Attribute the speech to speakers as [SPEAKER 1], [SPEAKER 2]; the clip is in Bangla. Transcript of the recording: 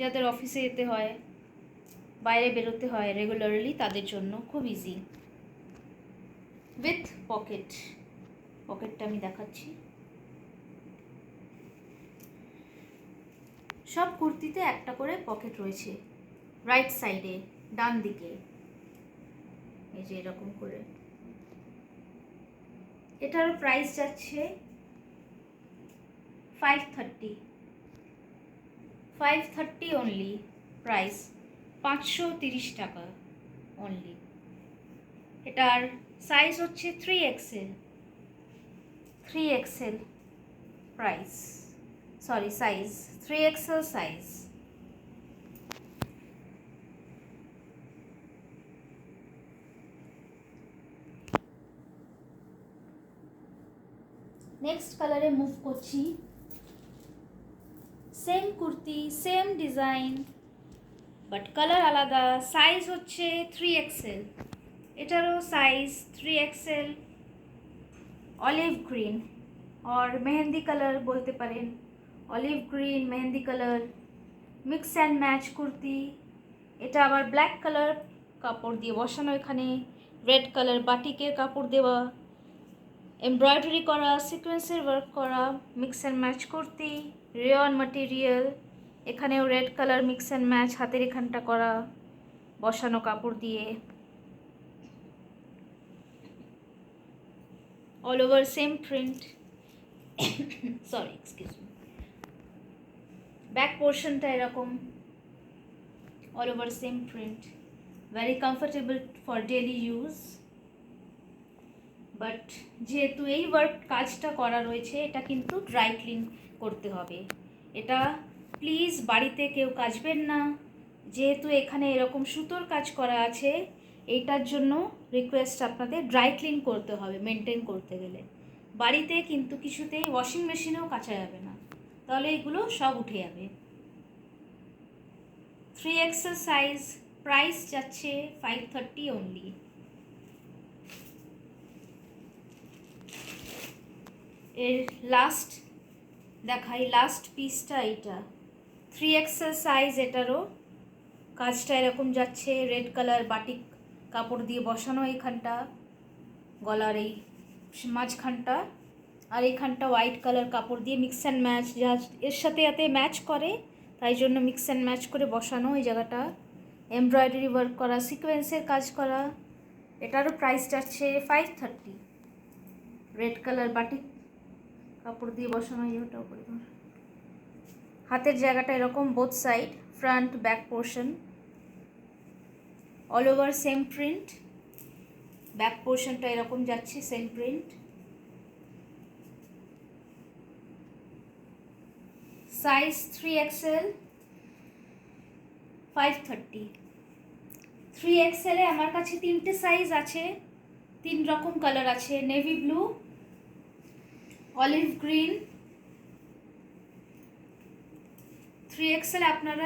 [SPEAKER 1] যাদের অফিসে যেতে হয়, বাইরে বেরোতে হয় রেগুলারলি, তাদের জন্য খুব ইজি। উইথ পকেট, পকেটটা আমি দেখাচ্ছি। সব কুর্তিতে একটা করে পকেট রয়েছে রাইট সাইডে, ডান দিকে, এই যে এরকম করে। এটার প্রাইস যাচ্ছে 530 অনলি, প্রাইস 530 টাকা অনলি। এটার সাইজ হচ্ছে 3XL price, sorry size 3XL size. Next কালারে মুভ করছি। Same kurti, same design, but colour আলাদা। সাইজ হচ্ছে 3XL, এটারও সাইজ 3XL। অলিভ গ্রিন और মেহেন্দি কালার বলতে পারেন, olive green mehndi colour mix and match kurti. এটা আবার ব্ল্যাক কালার কাপড় দিয়ে বসানো, এখানে রেড কালার বাটিকের কাপড় দেওয়া, এমব্রয়ডারি করা, সিকোয়েন্সের ওয়ার্ক করা, mix and match kurti, rayon material. এখানেও red colour mix and match হাতের এখানটা করা, বসানো কাপড় দিয়ে। All over same print, sorry excuse me. Back পোর্শনটা এরকম, all over same print, very comfortable for daily use. But যেহেতু এই ওয়ার্ক কাজটা করা রয়েছে, এটা কিন্তু ড্রাই ক্লিন করতে হবে। এটা প্লিজ বাড়িতে কেউ কাচবেন না, যেহেতু এখানে এরকম সুতোর কাজ করা আছে। এইটার জন্য রিকোয়েস্ট, আপনাদের ড্রাই ক্লিন করতে হবে মেনটেন করতে গেলে। বাড়িতে কিন্তু কিছুতেই ওয়াশিং মেশিনেও কাচা যাবে না, তাহলে এগুলো সব উঠে যাবে। 3XL সাইজ, প্রাইস যাচ্ছে 530 অনলি। এর লাস্ট দেখাই, লাস্ট পিসটা এইটা 3XL সাইজ। এটারও কাজটা এরকম যাচ্ছে, রেড কালার বাটিক কাপড় দিয়ে বসানো এইখানটা, গলার এই মাঝখানটা, আর এইখানটা হোয়াইট কালার কাপড় দিয়ে মিক্স অ্যান্ড ম্যাচ, যা এর সাথে এতে ম্যাচ করে, তাই জন্য মিক্স অ্যান্ড ম্যাচ করে বসানো এই জায়গাটা। এমব্রয়ডারি ওয়ার্ক করা, সিকোয়েন্সের কাজ করা। এটারও প্রাইস যাচ্ছে 530। রেড কালার বাটিক কাপড় দিয়ে বসানো, এইটা উপরে হাতের জায়গাটা এরকম, both side, front back portion all over same print. Back পোর্শনটা এরকম যাচ্ছে, same print. Size 3XL, 530। 3XL এ আমার কাছে 3টে সাইজ আছে, 3 রকম কালার আছে, navy blue, olive green. 3XL আপনারা